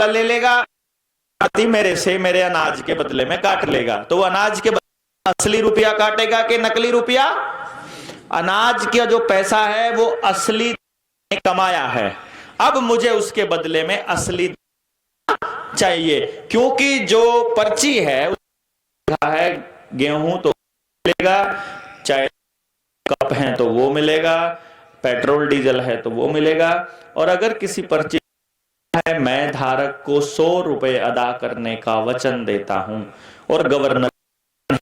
ले लेगा, मेरे से मेरे अनाज के बदले में काट लेगा, तो वो अनाज के बदले असली रुपया काटेगा कि नकली रुपया? अनाज का जो पैसा है वो असली कमाया है, अब मुझे उसके बदले में असली चाहिए, क्योंकि जो पर्ची है गेहूं तो मिलेगा, चाहे कप है तो वो मिलेगा, पेट्रोल डीजल है तो वो मिलेगा। और अगर किसी पर्ची है, मैं धारक को 100 रुपए अदा करने का वचन देता हूं और गवर्नर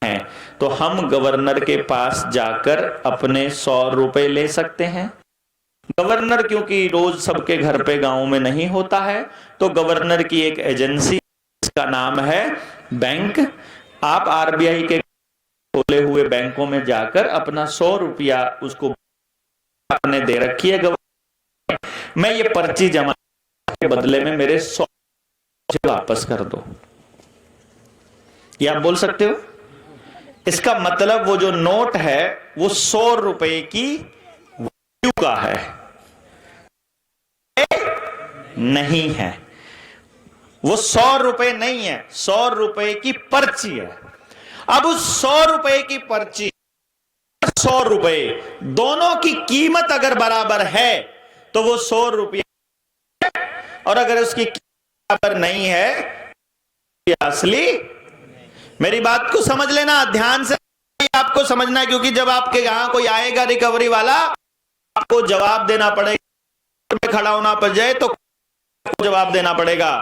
है, तो हम गवर्नर के पास जाकर अपने 100 रुपए ले सकते हैं। गवर्नर क्योंकि रोज सबके घर पे गांव में नहीं होता है, तो गवर्नर की एक एजेंसी, इसका नाम है बैंक। आप आरबीआई के खोले हुए बैंकों में जाकर अपना 100 रुपया उसको आपने दे रखी है गवर्नर, मैं ये पर्ची जमा के बदले में मेरे 100 वापस कर दो, ये आप बोल सकते हो। इसका मतलब वो जो नोट है वो 100 रुपए की वैल्यू का है, नहीं है, वो 100 रुपए नहीं है, 100 रुपए की पर्ची है। अब उस 100 रुपए की पर्ची, 100 रुपए, दोनों की कीमत अगर बराबर है तो वो 100 रुपये, और अगर उसकी बराबर नहीं है असली। मेरी बात को समझ लेना ध्यान से, आपको समझना है, क्योंकि जब आपके यहां कोई आएगा रिकवरी वाला, आपको जवाब देना पड़ेगा, में खड़ा होना पड़ जाए तो जवाब देना पड़ेगा।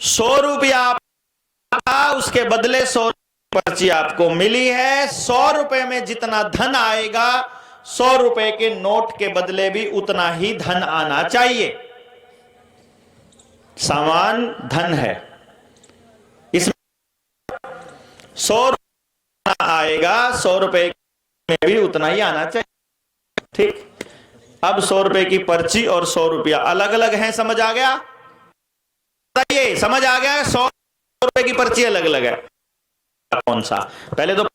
100 रुपया उसके बदले 100 पर्ची आपको मिली है, 100 रुपए में जितना धन आएगा 100 रुपए के नोट के बदले भी उतना ही धन आना चाहिए। समान धन है, इसमें 100 रुपया आएगा, 100 रुपए में भी उतना ही आना चाहिए, ठीक। अब 100 रुपए की पर्ची और 100 रुपया अलग अलग हैं, समझ आ गया? ये समझ आ गया? 100 रुपए की पर्ची अलग अलग है, कौन सा? पहले तो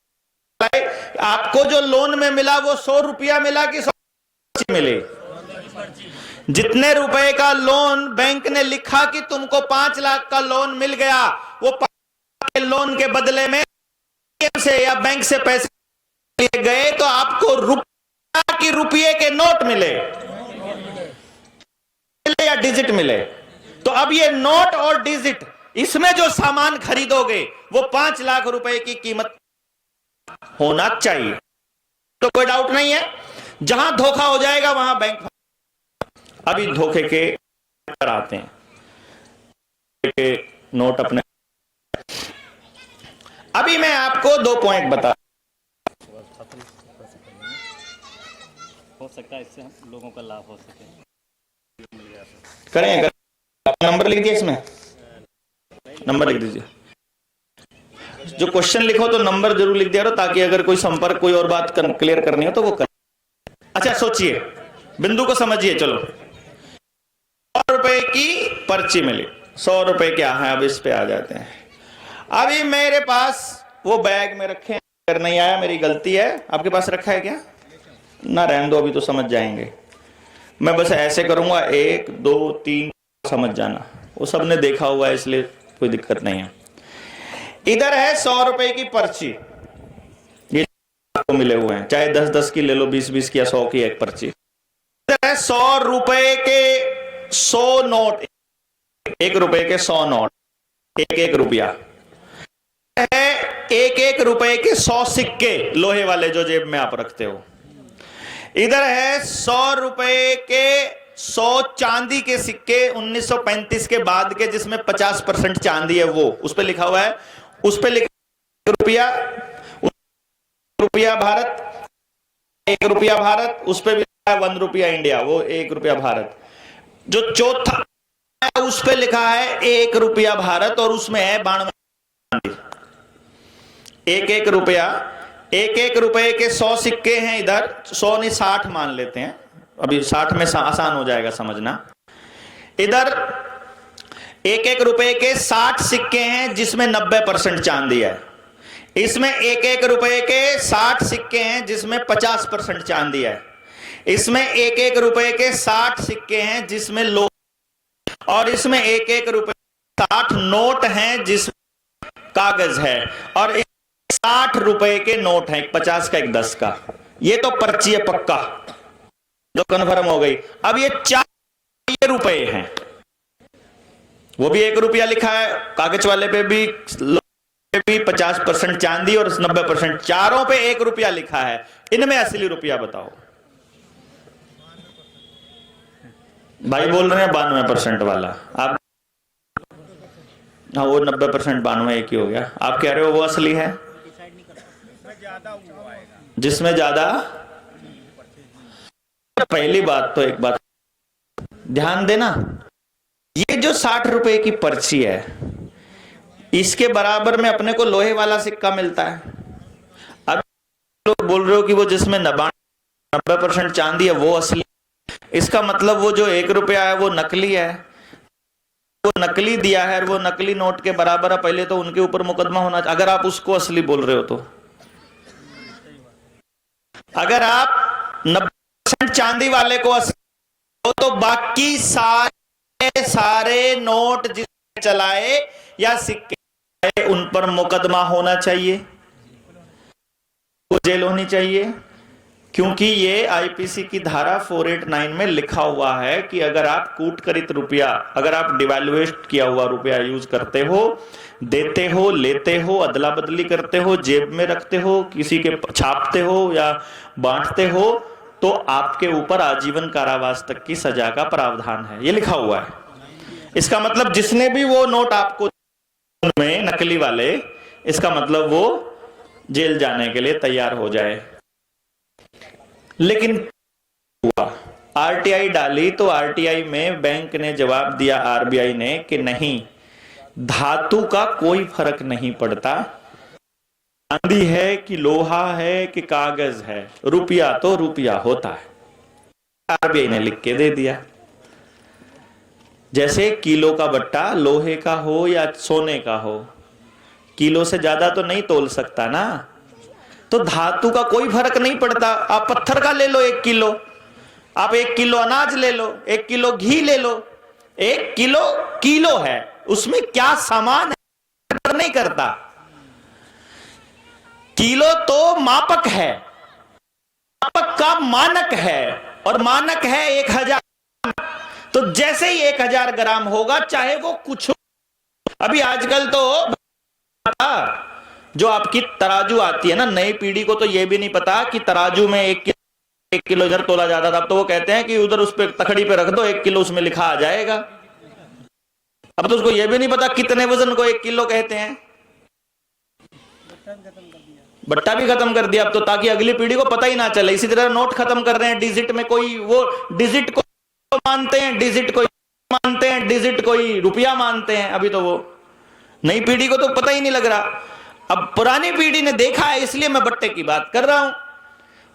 आपको जो लोन में मिला वो 100 रुपया मिला कि 100 पर्ची मिली? जितने रुपए का लोन बैंक ने लिखा कि तुमको 5 लाख का लोन मिल गया, वो 5 लाख के लोन के बदले में से या बैंक से पैसे लिए गए तो आपको रुपया की रुपये के नोट मिले या डिजिट मिले। तो अब ये नोट और डिजिट, इसमें जो सामान खरीदोगे वो 5 लाख रुपए की कीमत होना चाहिए, तो कोई डाउट नहीं है। जहां धोखा हो जाएगा वहां बैंक। अभी धोखे के आते हैं नोट अपने। अभी मैं आपको 2 पॉइंट बता, हो सकता है इससे हम लोगों का लाभ हो सके। करें नंबर लिख दिया, इसमें नंबर लिख दीजिए। जो क्वेश्चन लिखो तो नंबर जरूर लिख दिया, ताकि अगर कोई संपर्क, कोई और बात क्लियर करनी हो तो वो कर। अच्छा सोचिए, बिंदु को समझिए। चलो 100 रुपए की पर्ची मिली, 100 रुपए क्या है, अब इस पे आ जाते हैं। अभी मेरे पास वो बैग में रखे, अगर नहीं आया मेरी गलती है। आपके पास रखा है क्या? ना रहने दो, अभी तो समझ जाएंगे। मैं बस ऐसे करूंगा, 1 2 3 समझ जाना, वो सबने देखा हुआ है इसलिए कोई दिक्कत नहीं है। इधर है 100 रुपए की पर्ची, ये आपको मिले हुए हैं, चाहे 10-10 की ले लो, 20-20 की या 100 की एक पर्ची। इधर है 100 रुपए के 100 नोट, 1 रुपए के 100 नोट, 1-1 रुपया है, 1-1 रुपए के 100 सिक्के लोहे वाले जो जेब में आप रखते हो। इधर है 100 रुपए के 100 चांदी के सिक्के 1935 के बाद के, जिसमें 50% चांदी है, वो उस पे लिखा हुआ है, उस पे लिखा रुपया, रुपया भारत, 1 रुपया भारत, उस पे भी लिखा है 1 रुपया इंडिया, वो 1 रुपया भारत। जो चौथा है उस पे लिखा है 1 रुपया भारत, और उसमें है 92 1-1 रुपया, 1-1 रुपए के 100 सिक्के हैं इधर, 100 नहीं 60 मान लेते हैं, अभी 60 में आसान हो जाएगा समझना। इधर 1-1 रुपए के 60 सिक्के हैं जिसमें 90% चांदी है। इसमें 1-1 रुपए के 60 सिक्के हैं जिसमें 50% चांदी है। इसमें 1-1 रुपए के 60 सिक्के हैं जिसमें लोग और इसमें एक एक रुपए 60 नोट हैं, जिस कागज है, और 60 रुपए के नोट हैं, एक 50 का एक 10 का। ये तो पर्ची है पक्का, जो कन्फर्म हो गई। अब ये 4 रुपए हैं, वो भी 1 रुपया लिखा है, कागज वाले पे भी 50% चांदी और 90%, चारों पे 1 रुपया लिखा है। इनमें असली रुपया बताओ। भाई बोल रहे हैं 92% वाला, आप हाँ वो 90% 92 एक ही हो गया। आप कह रहे हो वो असली है, जिसमें ज्यादा। पहली बात तो एक बात ध्यान देना, ये जो 60 रुपए की पर्ची है, इसके बराबर में अपने को लोहे वाला सिक्का मिलता है। अब लोग बोल रहे हो कि वो जिसमें 90% चांदी है वो असली, इसका मतलब वो जो 1 रुपया है वो नकली है। वो नकली दिया है और वो नकली नोट के बराबर है, पहले तो उनके ऊपर मुकदमा होना चाहिए, अगर आप उसको असली बोल रहे हो तो। अगर आप 90% चांदी वाले को असली हो, तो बाकी सारे नोट जिसने चलाए या सिक्के उन पर मुकदमा होना चाहिए, वो जेल होनी चाहिए। क्योंकि ये आईपीसी की धारा 489 में लिखा हुआ है कि अगर आप कूटकरित रुपया, अगर आप डिवैल्यूएट किया हुआ रुपया यूज करते हो, देते हो, लेते हो, अदला बदली करते हो, जेब में रखते हो, किसी के छापते हो या बांटते हो, तो आपके ऊपर आजीवन कारावास तक की सजा का प्रावधान है। ये लिखा हुआ है। इसका मतलब जिसने भी वो नोट आपको में नकली वाले, इसका मतलब वो जेल जाने के लिए तैयार हो जाए। लेकिन हुआ आरटीआई डाली, तो आरटीआई में बैंक ने जवाब दिया, आरबीआई ने, कि नहीं, धातु का कोई फर्क नहीं पड़ता, चांदी है कि लोहा है कि कागज है, रुपया तो रुपया होता है। आरबीआई ने लिख के दे दिया। जैसे किलो का बट्टा लोहे का हो या सोने का हो, किलो से ज्यादा तो नहीं तोल सकता ना, तो धातु का कोई फर्क नहीं पड़ता। आप पत्थर का ले लो 1 किलो, आप 1 किलो अनाज ले लो, 1 किलो घी ले लो, 1 किलो किलो है, उसमें क्या सामान है नहीं करता। किलो तो मापक है, मापक का मानक है, और मानक है 1000। तो जैसे ही 1000 ग्राम होगा, चाहे वो कुछ हो। अभी आजकल तो जो आपकी तराजू आती है ना, नई पीढ़ी को तो ये भी नहीं पता कि तराजू में 1 किलो इधर तोला जाता था। अब तो वो कहते हैं कि उधर उस पे तखड़ी पे रख दो, 1 किलो उसमें लिखा आ जाएगा। अब तो उसको ये भी नहीं पता कितने वजन को 1 किलो कहते हैं। बट्टा भी खत्म कर दिया अब तो, ताकि अगली पीढ़ी को पता ही ना चले। इसी तरह नोट खत्म कर रहे हैं, डिजिट में कोई वो डिजिट को मानते हैं, डिजिट को मानते हैं, डिजिट कोई रुपया मानते हैं। अभी तो वो नई पीढ़ी को तो पता ही नहीं लग रहा। अब पुरानी पीढ़ी ने देखा है, इसलिए मैं बट्टे की बात कर रहा हूं।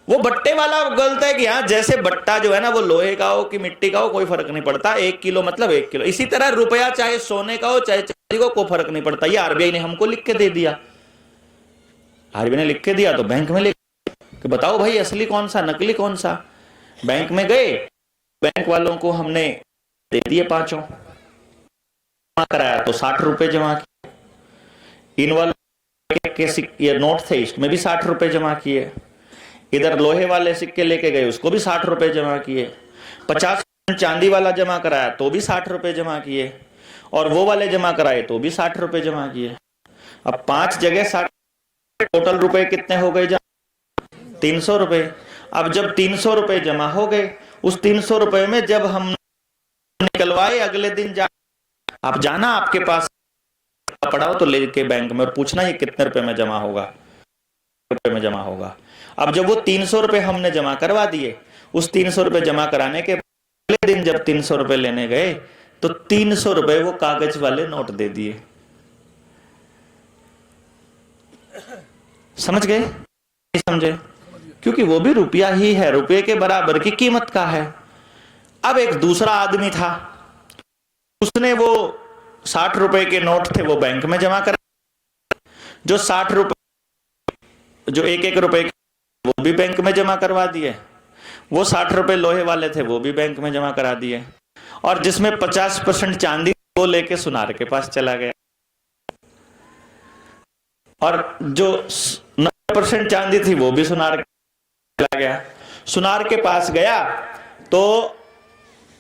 वो बट्टे वाला गलत है कि हाँ, जैसे बट्टा जो है ना, वो लोहे का हो कि मिट्टी का हो, कोई फर्क नहीं पड़ता, 1 किलो मतलब 1 किलो। इसी तरह रुपया चाहे सोने का हो चाहे चांदी का, कोई फर्क नहीं पड़ता। ये आरबीआई ने हमको लिख के दे दिया। आरबीआई ने लिख के दिया तो बैंक में लिख कि बताओ भाई असली कौन सा, नकली कौन सा। बैंक में गए, बैंक वालों को हमने दे दिए 5 जमा कराया तो 60 रुपए जमा किए। इन वालों के ये नोट थे, इसमें भी 60 रुपए जमा किए। इधर लोहे वाले सिक्के लेके गए, उसको भी 60 रुपए जमा किए। 50 चांदी वाला जमा कराया तो भी 60 रुपए जमा किए, और वो वाले जमा कराए तो भी 60 रुपए जमा किए। अब 5 जगह 60, टोटल रुपए कितने हो गए? 300 रुपए। अब जब 300 रुपए जमा हो गए, उस 300 रुपए में जब हम निकलवाए, अगले दिन आप जाना, आपके पास पड़ा हो तो लेके बैंक में और पूछना ये कितने रुपए में जमा होगा, रुपए में जमा होगा। अब जब वो 300 रुपए हमने जमा करवा दिए, उस 300 रुपए जमा कराने के अगले दिन जब 300 रुपए लेने गए, तो 300 रुपए वो कागज वाले नोट दे दिए। समझ गए? समझे? क्योंकि वो भी रुपया ही है, रुपये के बराबर की कीमत का है। अब एक दूसरा आदमी था, उसने वो 60 रुपए के नोट थे वो बैंक में जमा करा, जो 60 रुपए, जो 1-1 रुपए वो भी बैंक में जमा करवा दिए। वो 60 रुपए लोहे वाले थे वो भी बैंक में जमा करा दिए। और जिसमें 50% चांदी वो लेके सुनार के पास चला गया, और जो 90% चांदी थी वो भी सुनार के चला गया। सुनार के पास गया तो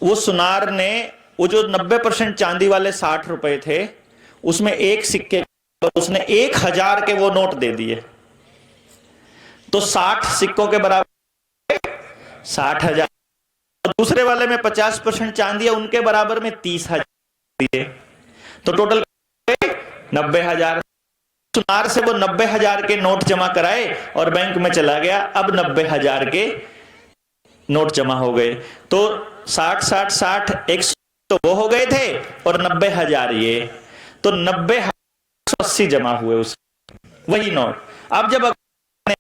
वो सुनार ने वो जो 90% चांदी वाले 60 रुपए थे उसमें एक सिक्के उसने 1000 के वो नोट दे दिए, तो 60 सिक्कों के बराबर 60,000। दूसरे वाले में 50% चांदी है, उनके बराबर में 30,000 दिए, तो टोटल 90,000। सुनार से वो 90,000 के नोट जमा कराए और बैंक में चला गया। अब 90,000 के नोट जमा हो गए, तो 60 100 तो वो हो गए थे और 90,000 ये, तो 90,180 जमा हुए उस वही नोट। अब जब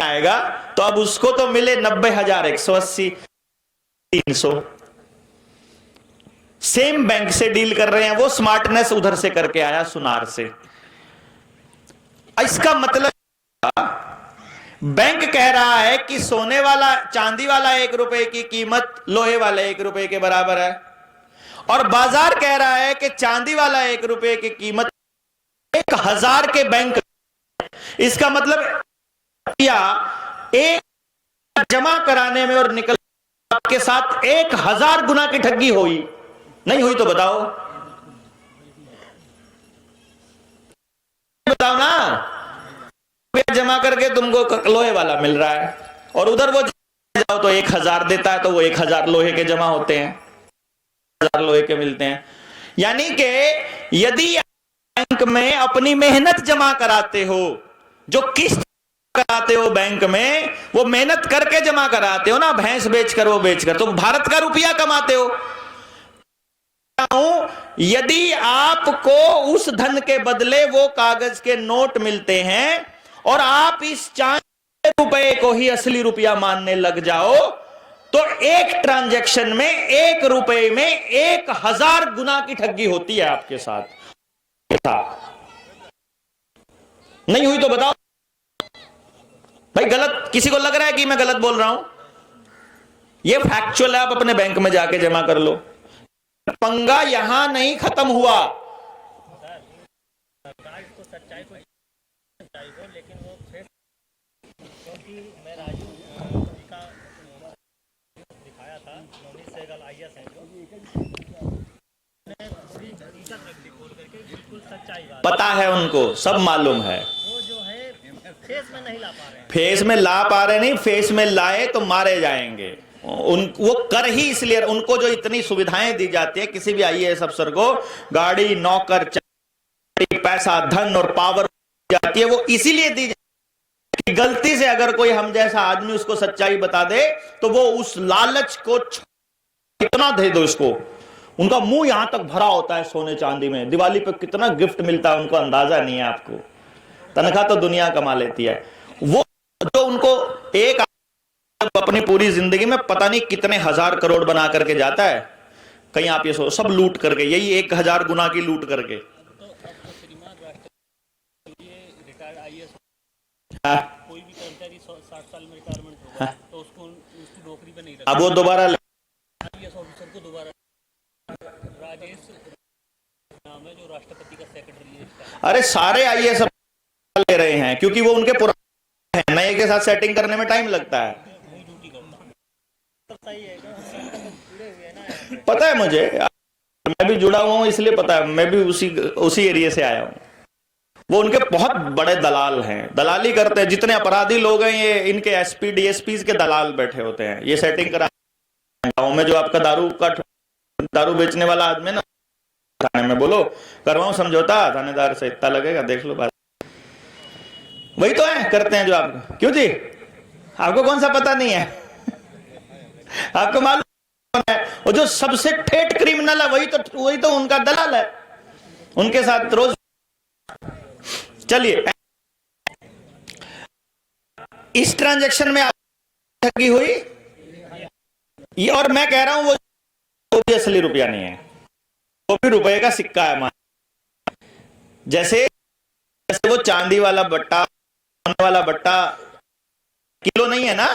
आएगा तो अब उसको तो मिले 90,180 300। सेम बैंक से डील कर रहे हैं, वो स्मार्टनेस उधर से करके आया सुनार से। इसका मतलब बैंक कह रहा है कि सोने वाला चांदी वाला 1 रुपए की कीमत लोहे वाले 1 रुपए के बराबर है, और बाजार कह रहा है कि चांदी वाला 1 रुपए की कीमत 1000 के बैंक। इसका मतलब या एक जमा कराने में और निकल के साथ 1000 गुना की ठगी हुई, नहीं हुई तो बताओ, बताओ ना। जमा करके तुमको लोहे वाला मिल रहा है, और उधर वो जाओ तो 1000 देता है, तो वो 1000 लोहे के जमा होते हैं, 1000 लोहे के मिलते हैं। यानी कि यदि बैंक में अपनी मेहनत जमा कराते हो, जो किस्त कराते हो बैंक में, वो मेहनत करके जमा कराते हो ना, भैंस बेचकर वो बेचकर, तो भारत का रुपया कमाते हो। यदि आपको उस धन के बदले वो कागज के नोट मिलते हैं और आप इस चांदी रुपए को ही असली रुपया मानने लग जाओ, तो एक ट्रांजैक्शन में 1 रुपए में 1000 गुना की ठगी होती है आपके साथ। नहीं हुई तो बताओ भाई। गलत किसी को लग रहा है कि मैं गलत बोल रहा हूं? ये फैक्चुअल है, आप अपने बैंक में जाके जमा कर लो। पंगा यहां नहीं खत्म हुआ। सच्चाई को लेकिन वो फिर क्योंकि मैं राजू का दिखाया था, नवनीत सहगल IAS है जो बोल करके बिल्कुल सच्चाई बात पता है उनको, सब मालूम है। वो जो है फेस में नहीं ला पा रहे हैं, फेस में ला पा रहे नहीं, फेस में लाए तो मारे जाएंगे। वो कर ही इसलिए, उनको जो इतनी सुविधाएं दी जाती है किसी भी IAS अफसर को, गाड़ी, नौकर, पैसा, धन और पावर जाती है, वो इसीलिए दी जाती है। गलती से अगर कोई हम जैसा आदमी उसको सच्चाई बता दे तो वो उस लालच को कितना दे दो उसको। उनका मुंह यहां तक भरा होता है सोने चांदी में, दिवाली पे कितना गिफ्ट मिलता है उनको अंदाजा नहीं है आपको। तनख्वाह तो दुनिया कमा लेती है। वो जो उनको एक अपनी पूरी जिंदगी में पता नहीं कितने 1000 करोड़ बना करके जाता है, कहीं आप ये सब लूट करके, यही 1000 गुना की लूट करके। कोई भी कर्मचारी 60 साल में रिटायरमेंट होगा तो उसको उसकी नौकरी पे नहीं रखा। अब वो दोबारा IAS ऑफिसर को दोबारा राजेश नाम है जो राष्ट्रपति का सेक्रेटरी है। अरे सारे IAS ले रहे हैं क्योंकि वो उनके पुराने हैं, नए के साथ सेटिंग करने में टाइम लगता है। पता है मुझे, मैं भी जुड़ा हुआ हूं इसलिए पता है, मैं भी उसी एरिया से आया हूं। वो उनके बहुत बड़े दलाल हैं, दलाली करते हैं। जितने अपराधी लोग हैं ये इनके SP DSPs के दलाल बैठे होते हैं, ये सेटिंग करा। गांव में जो आपका दारू बेचने वाला आदमी ना, थाने में बोलो करवाऊं समझौता, थानेदार से इतना लगेगा, देख लो बात। वही तो है, करते हैं जो आप। क्यों जी, आपको कौन सा पता नहीं है? आपको मालूम है वो जो सबसे ठेठ क्रिमिनल है वही तो उनका दलाल है, उनके साथ रोज। चलिए, इस ट्रांजैक्शन में ठगी हुई ये, और मैं कह रहा हूं वो भी असली रुपया नहीं है, वो भी रुपए का सिक्का है। जैसे वो चांदी वाला बट्टा, किलो नहीं है ना,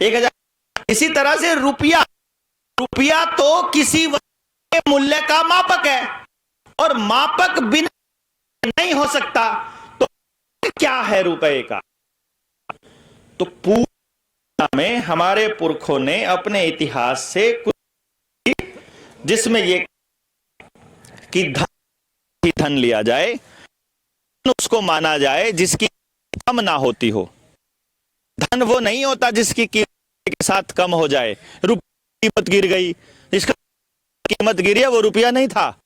1000। इसी तरह से रुपया रुपया तो किसी वस्तु के मूल्य का मापक है और मापक बिना नहीं हो सकता, तो क्या है रुपए का? तो पूरा में हमारे पुरखों ने अपने इतिहास से कुछ, जिसमें ये कि धन लिया जाए, उसको माना जाए जिसकी कम ना होती हो। धन वो नहीं होता जिसकी कीमत के साथ कम हो जाए। रुपये की कीमत गिर गई, जिसका कीमत गिरी है वो रुपया नहीं था।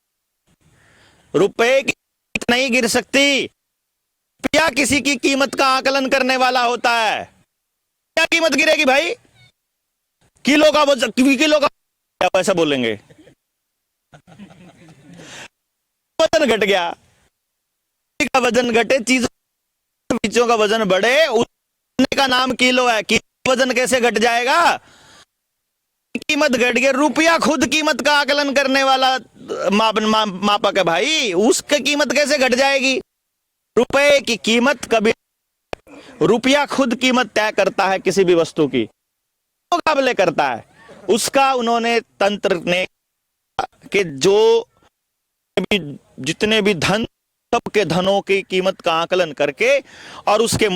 रुपए की कीमत नहीं गिर सकती, रुपया किसी की कीमत का आकलन करने वाला होता है। क्या कीमत गिरेगी भाई? किलो का ऐसा बोलेंगे, वजन घट गया, का वजन घटे, चीजों का वजन बढ़े, उसने का नाम किलो है। किलो वजन कैसे घट जाएगा? कीमत घट गई। रुपया खुद कीमत का आकलन करने वाला मापक है भाई, उसकी कीमत कैसे घट जाएगी? रुपए की कीमत कभी, रुपया खुद कीमत तय करता है किसी भी वस्तु की, मुकाबले करता है उसका। उन्होंने तंत्र ने कि जो जितने भी धन, सबके धनों की कीमत का आकलन करके और उसके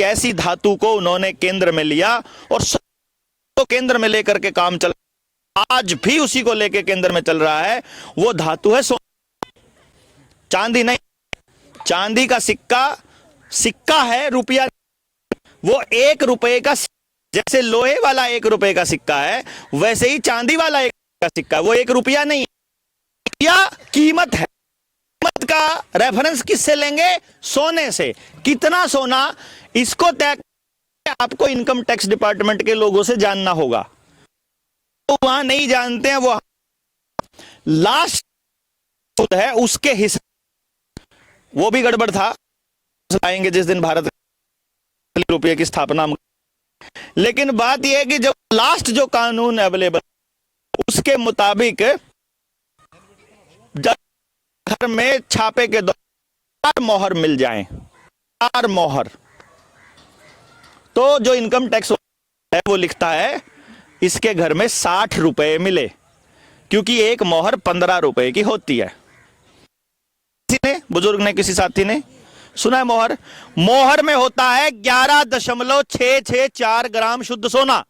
ऐसी धातु को उन्होंने केंद्र में लिया और सबको केंद्र में लेकर के काम चल, आज भी उसी को लेकर केंद्र में चल रहा है। वो धातु है सोना, चांदी नहीं। चांदी का सिक्का है, रुपया। वो 1 रुपए का, जैसे लोहे वाला 1 रुपए का सिक्का है, वैसे ही चांदी वाला 1 का सिक्का है। वो 1 रुपया नहीं, रुपया कीमत है। कीमत का रेफरेंस किससे लेंगे? सोने से। कितना सोना, इसको तय आपको इनकम टैक्स डिपार्टमेंट के लोगों से जानना होगा। तो वहां नहीं जानते हैं, वो लास्ट है उसके हिसाब, वो भी गड़बड़ था। आएंगे जिस दिन भारत रुपये की स्थापना। लेकिन बात यह है कि जब लास्ट जो कानून अवेलेबल, उसके मुताबिक जब घर में छापे के दौरान 4 मोहर मिल जाएं, 4 मोहर, तो जो इनकम टैक्स है वो लिखता है इसके घर में 60 रुपए मिले, क्योंकि 1 मोहर 15 रुपए की होती है। किसी ने, बुजुर्ग ने, किसी साथी ने सुना है मोहर? मोहर में होता है 11.664 ग्राम शुद्ध सोना।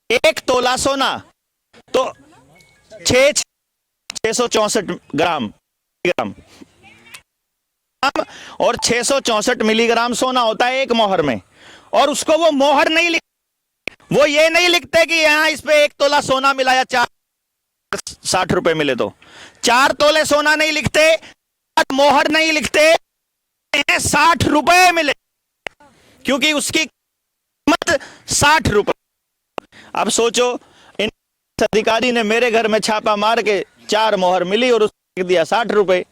1 तोला सोना तो 664 ग्राम और 664 मिलीग्राम सोना होता है 1 मोहर में। और उसको वो मोहर नहीं लिख, वो ये नहीं लिखते कि यहां इस पे 1 तोला सोना मिला या 60 रुपए मिले। तो 4 तोले सोना नहीं लिखते, मोहर नहीं लिखते, 60 रुपए मिले, क्योंकि उसकी कीमत 60 रुपए। अब सोचो, इन अधिकारी ने मेरे घर में छापा मार के 4 मोहर मिली और उसको दिया 60 रुपए।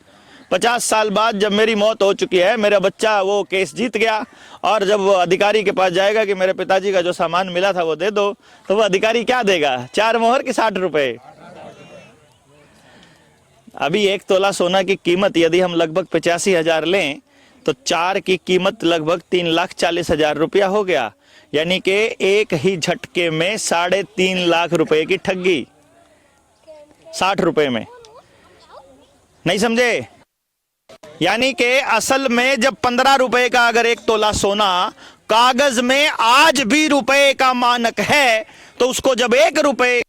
50 साल बाद जब मेरी मौत हो चुकी है, मेरा बच्चा वो केस जीत गया, और जब वो अधिकारी के पास जाएगा कि मेरे पिताजी का जो सामान मिला था वो दे दो, तो वो अधिकारी क्या देगा? 4 मोहर की 60 रुपए। अभी 1 तोला सोना की कीमत यदि हम लगभग 85,000 लें, तो 4 की कीमत लगभग 3,40,000 रुपया हो गया। यानी कि एक ही झटके में 3.5 लाख रुपए की ठगी 60 रुपए में। नहीं समझे? यानी कि असल में जब 15 रुपए का अगर 1 तोला सोना कागज में आज भी रुपए का मानक है, तो उसको जब 1 रुपए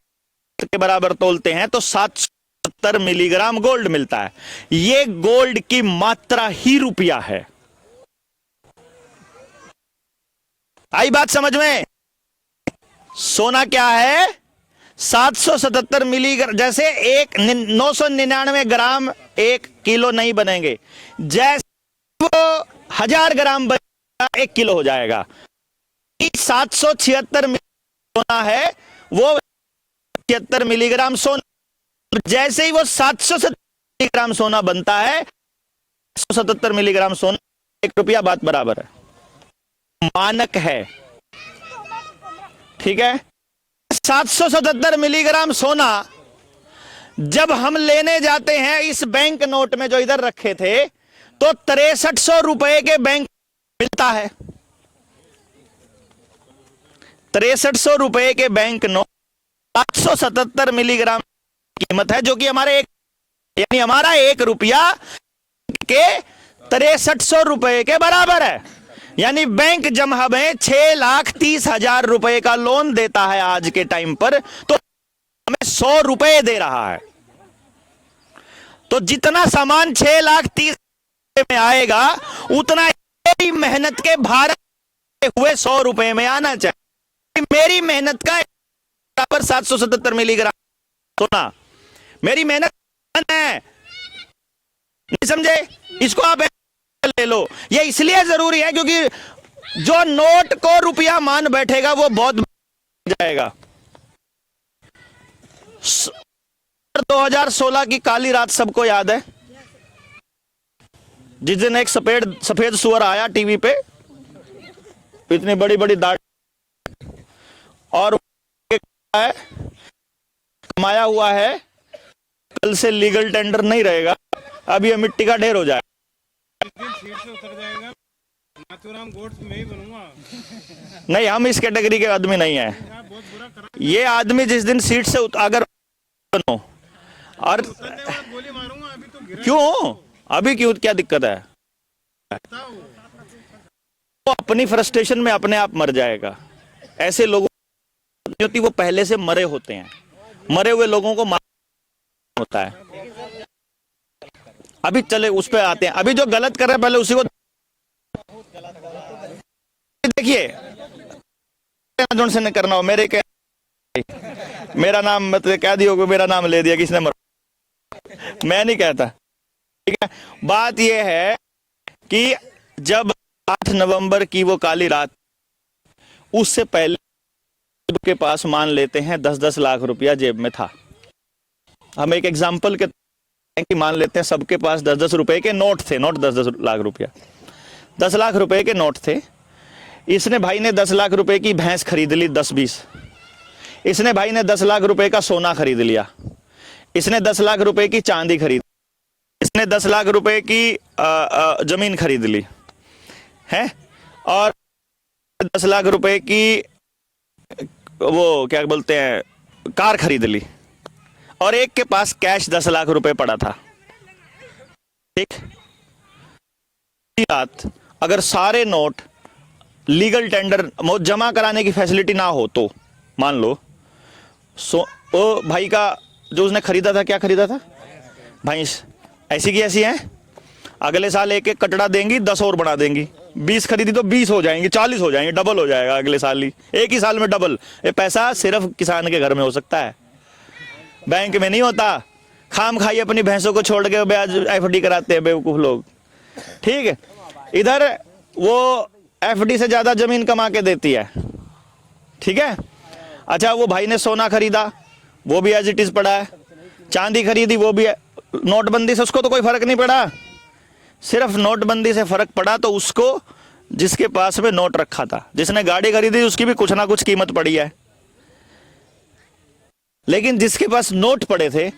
के बराबर तोलते हैं तो 770 मिलीग्राम गोल्ड मिलता है। ये गोल्ड की मात्रा ही रुपया है। आई बात समझ में? सोना क्या है? 777 मिलीग्राम। जैसे 999 ग्राम 1 किलो नहीं बनेंगे, जैसे वो 1000 ग्राम बनेगा 1 किलो हो जाएगा। 776 सोना है, वो 76 मिलीग्राम सोना। जैसे ही वो 777 मिलीग्राम सोना बनता है, 177 मिलीग्राम सोना 1 रुपया, बात बराबर है। मानक है, ठीक है। 777 मिलीग्राम सोना जब हम लेने जाते हैं इस बैंक नोट में जो इधर रखे थे, तो 6300 रुपए के बैंक मिलता है। 6300 रुपए के बैंक नोट 877 मिलीग्राम कीमत है, जो कि हमारे यानी हमारा 1 रुपया के 6300 रुपए के बराबर है। यानी बैंक जब हमें 6,30,000 रुपए का लोन देता है आज के टाइम पर, तो हमें 100 रुपए दे रहा है। तो जितना सामान 6,30,000 में आएगा, उतना मेरी मेहनत के भार हुए 100 रुपए में आना चाहिए। मेरी मेहनत का बराबर 777 मिलीग्राम सोना मेरी मेहनत है, नहीं समझे? इसको आप ले लो। ये इसलिए जरूरी है क्योंकि जो नोट को रुपया मान बैठेगा वो बहुत जाएगा। 2016 की काली रात सबको याद है, जिस दिन एक सफेद सुअर आया टीवी पे, इतनी बड़ी बड़ी दाढ़ी और है, कमाया हुआ है, कल से लीगल टेंडर नहीं रहेगा, अब ये मिट्टी का ढेर हो जाए। सीट से उतर जाएगा, नाथूराम गोड्स में ही बनूंगा। नहीं, हम इस कैटेगरी के आदमी नहीं है। बहुत बुरा करा। ये आदमी जिस दिन सीट से अगर बनो और गोली मारूंगा, अभी तो गिरा। क्यों? अभी क्यों? क्या दिक्कत है? वो अपनी फ्रस्ट्रेशन में अपने आप मर जाएगा। ऐसे लोगों होती वो पहले से मरे होते हैं, मरे हुए लोगों को मारना होता है। अभी चले उस पे आते हैं। अभी जो गलत कर रहे हैं पहले उसी को देखिए, जोन से नहीं करना हो। मेरा नाम मतलब कह दियो कि मेरा नाम ले दिया किसने, मैं नहीं कहता, ठीक है। बात यह है कि जब 8 नवंबर की वो काली रात, उससे पहले के पास मान लेते हैं 10-10 लाख रुपया जेब में था। हम एक एग्जाम्पल के कि मान लेते हैं सबके पास 10-10 रुपए के नोट थे, नोट 10-10 लाख रुपया, 10 लाख रुपए के नोट थे। इसने भाई ने 10 लाख रुपए की भैंस खरीद ली, 10-20। इसने भाई ने 10 लाख रुपए का सोना खरीद लिया। इसने 10 लाख रुपए की चांदी खरीद, इसने 10 लाख रुपए की जमीन खरीद ली है, और 10 लाख रुपए की वो क्या बोलते हैं कार खरीद ली, और एक के पास कैश 10 लाख रुपए पड़ा था। ठीक, बात अगर सारे नोट लीगल टेंडर जमा कराने की फैसिलिटी ना हो तो मान लो वो भाई का जो उसने खरीदा था, क्या खरीदा था? भैंस। ऐसी की ऐसी है, अगले साल एक एक कटड़ा देंगी, 10 और बढ़ा देंगी। 20 खरीदी तो 20 हो जाएंगे, 40 हो जाएंगे, डबल हो जाएगा अगले साल ही, एक ही साल में डबल। ये पैसा सिर्फ किसान के घर में हो सकता है, बैंक में नहीं होता। खाम खाई अपनी भैंसों को छोड़ के ब्याज एफडी कराते हैं बेवकूफ लोग। ठीक है, इधर वो एफडी से ज्यादा जमीन कमा के देती है। ठीक है, अच्छा वो भाई ने सोना खरीदा, वो भी एज इट इज पड़ा है। चांदी खरीदी, वो भी है। नोटबंदी से उसको तो कोई फर्क नहीं पड़ा, सिर्फ नोटबंदी से फर्क पड़ा तो उसको जिसके पास में नोट रखा था, जिसने गाड़ी खरीदी उसकी भी कुछ ना कुछ कीमत पड़ी है, लेकिन जिसके पास नोट पड़े थे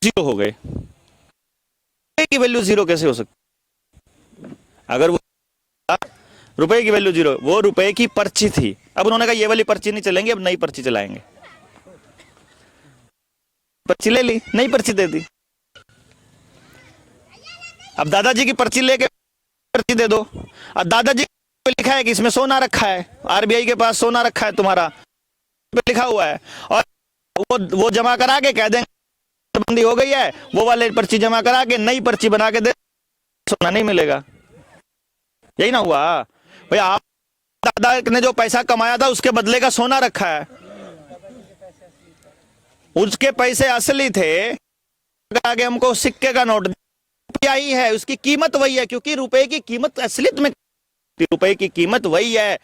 जीरो हो गए। रुपए की वैल्यू जीरो कैसे हो सकती? अगर वो रुपए की वैल्यू जीरो, वो रुपए की पर्ची थी। अब उन्होंने कहा ये वाली पर्ची नहीं चलेंगे, अब नई पर्ची चलाएंगे। पर्ची ले ली, नई पर्ची दे दी। अब दादाजी की पर्ची लेके पर्ची दे दो। अब दादाजी पे लिखा है कि इसमें सोना रखा है, आरबीआई के पास सोना रखा है तुम्हारा, लिखा हुआ है, और वो जमा करा के कह देंगे बंदी हो गई है, वो वाले पर्ची जमा करा के नई पर्ची बना के दे, सोना नहीं मिलेगा। यही ना हुआ भैया, आप दादा ने जो पैसा कमाया था उसके बदले का सोना रखा है, उसके पैसे असली थे, आगे हमको सिक्के का नोट ही है, उसकी कीमत वही है, क्योंकि रुपए की कीमत असलियत में, रुपए की कीमत वही है,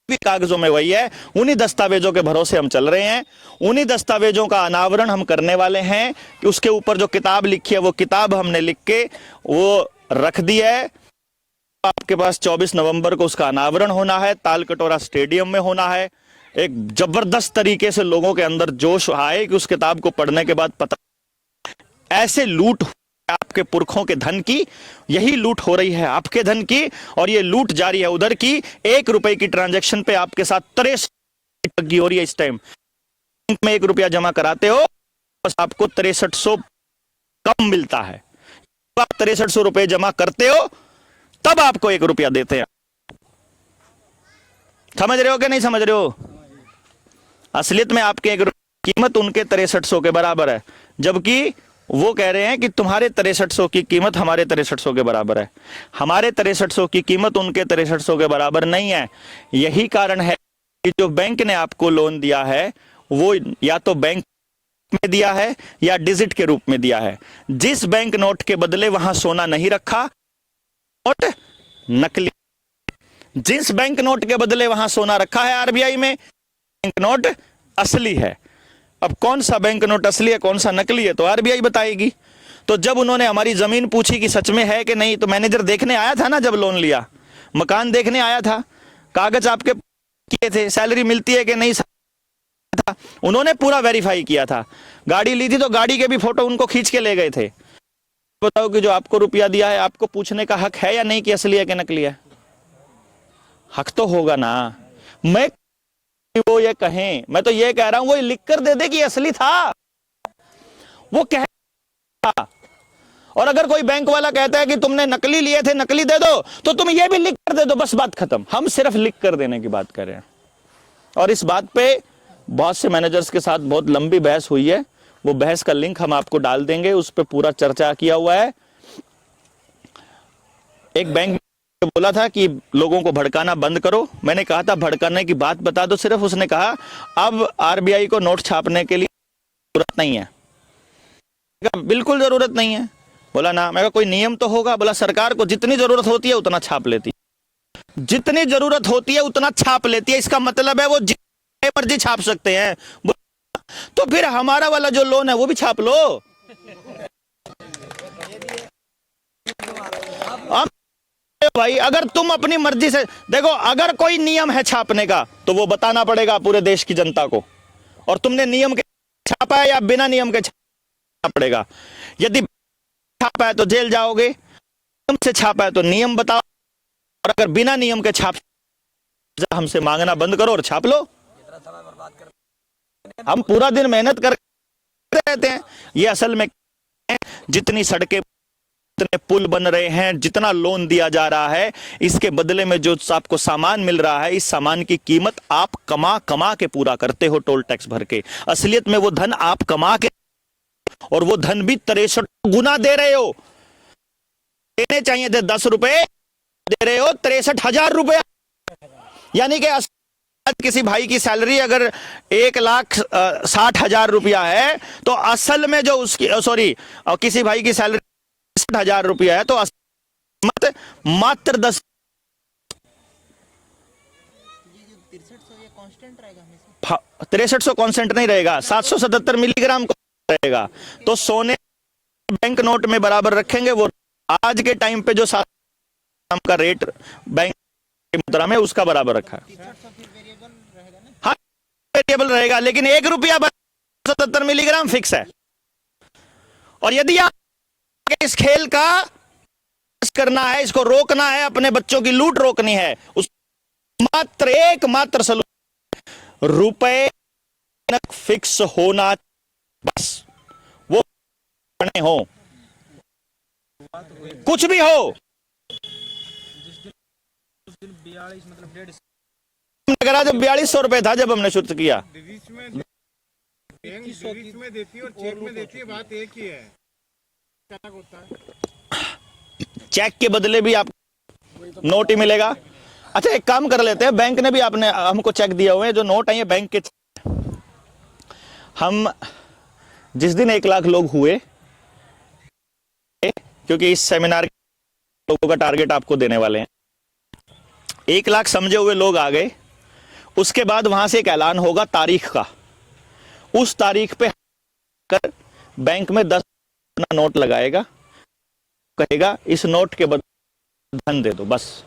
भी कागजों में वही है। उन्हीं दस्तावेजों के भरोसे हम चल रहे हैं, उन्हीं दस्तावेजों का अनावरण हम करने वाले हैं कि उसके ऊपर जो किताब लिखी है वो किताब हमने लिख के वो रख दी है। आपके पास 24 नवंबर को उसका अनावरण होना है, तालकटोरा स्टेडियम में होना है। एक जबरदस्त तरीके से लोगों के अंदर जोश आए कि उस किताब को पढ़ने के बाद पता ऐसे लूट आपके पुरखों के धन की, यही लूट हो रही है आपके धन की, और ये लूट जारी है उधर की। 1 रुपए की ट्रांजैक्शन पे आपके साथ 63 ठगी हो रही है इस टाइम। बैंक में 1 रुपया जमा कराते हो बस आपको 6300 कम मिलता है। जब आप 6300 रुपए जमा करते हो तब आपको 1 रुपया देते हैं। समझ रहे हो कि नहीं समझ रहे हो? असलियत में आपके 1 रुपये की कीमत उनके 6300 के बराबर है, जबकि वो कह रहे हैं कि तुम्हारे 6300 की कीमत हमारे 6300 के बराबर है। हमारे 6300 की कीमत उनके 6300 के बराबर नहीं है। यही कारण है कि जो बैंक ने आपको लोन दिया है वो या तो बैंक में दिया है या डिजिट के रूप में दिया है। जिस बैंक नोट के बदले वहां सोना नहीं रखा, नोट नकली। जिस बैंक नोट के बदले वहां सोना रखा है आरबीआई में, बैंक नोट असली है। अब कौन सा बैंक नोट असली है कौन सा नकली है तो आरबीआई बताएगी। तो जब उन्होंने हमारी जमीन पूछी कि सच में है कि नहीं, तो मैनेजर देखने आया था ना, जब लोन लिया मकान देखने आया था, कागज आपके किए थे, सैलरी मिलती है कि नहीं था, उन्होंने पूरा वेरीफाई किया था। गाड़ी ली थी तो गाड़ी के भी फोटो उनको खींच के ले गए थे। बताओ कि जो आपको रुपया दिया है आपको पूछने का हक है या नहीं कि असली है कि नकली है? हक तो होगा ना। मैं वो ये कहें, मैं तो ये कह रहा हूं वो लिख कर दे दे कि असली था, वो कह। और अगर कोई बैंक वाला कहता है कि तुमने नकली लिए थे नकली दे दो, तो तुम ये भी लिख कर दे दो, बस बात खत्म। हम सिर्फ लिख कर देने की बात कर रहे हैं। और इस बात पे बहुत से मैनेजर्स के साथ बहुत लंबी बहस हुई है। वो बहस का लिंक हम आपको डाल देंगे, उस पर पूरा चर्चा किया हुआ है। एक बैंक बोला था कि लोगों को भड़काना बंद करो। मैंने कहा था भड़काने की बात बता दो सिर्फ। उसने कहा अब आरबीआई को नोट छापने के लिए जरूरत नहीं है। बिल्कुल जरूरत नहीं है। बोला ना। मैं कहा कोई नियम तो होगा। बोला सरकार को जितनी जरूरत होती है उतना छाप लेती है, जितनी जरूरत होती है उतना छाप लेती है। इसका मतलब है वो जितनी मर्जी छाप सकते हैं। तो फिर हमारा वाला जो लोन है वो भी छाप लो। भाई अगर तुम अपनी मर्जी से देखो, अगर कोई नियम है छापने का तो वो बताना पड़ेगा पूरे देश की जनता को। और तुमने नियम के छापा है या बिना नियम के छापना पड़ेगा। यदि छापा है तो जेल जाओगे, नियम से छापा है तो नियम बताओ। और अगर बिना नियम के छाप, हमसे मांगना बंद करो और छाप लो। हम पूरा दिन मेहनत कर रहते हैं। ये असल में जितनी सड़कें, जितने पुल बन रहे हैं, जितना लोन दिया जा रहा है, इसके बदले में जो आपको सामान मिल रहा है, इस सामान की कीमत आप कमा कमा के पूरा करते हो, टोल टैक्स भर के। असलियत में वो धन आप कमा के, और वो धन भी 63 गुना दे रहे हो। देने चाहिए थे 10 रुपए, दे रहे हो 63,000 रुपया। यानी कि आज किसी भाई की सैलरी अगर 1,60,000 रुपया है तो असल में जो उसकी किसी भाई की सैलरी 60,000 रुपया है तो मात्र 10। 6300 कांस्टेंट नहीं रहेगा, 777 मिलीग्राम रहेगा। तो सोने बैंक नोट में बराबर रखेंगे। वो आज के टाइम पे जो 7 का रेट बैंक मुद्रा में उसका बराबर रखा है। हाँ वेरिएबल रहेगा, लेकिन 1 रुपया 77 मिलीग्राम फिक्स है। और यदि आप इस खेल का करना है, इसको रोकना है, अपने बच्चों की लूट रोकनी है, उस एकमात्र सलूशन रुपए फिक्स होना, बस वो हो कुछ भी हो। जब 4200 रुपए था जब हमने शुरू किया, डिजिट में देती है और चेक में देती है, बात एक ही है। होता है चेक के बदले भी आप नोट ही मिलेगा। अच्छा एक काम कर लेते हैं, बैंक ने भी आपने हमको चेक दिया हुए हैं, जो नोट है ये बैंक के। हम जिस दिन 1 लाख लोग हुए, क्योंकि इस सेमिनार लोगों का टारगेट आपको देने वाले हैं, 1 लाख समझे हुए लोग आ गए। उसके बाद वहां से एक ऐलान होगा तारीख का। उस तारीख पे कर बैंक में 10 नोट लगाएगा, कहेगा इस नोट के बदले धन दे दो, बस।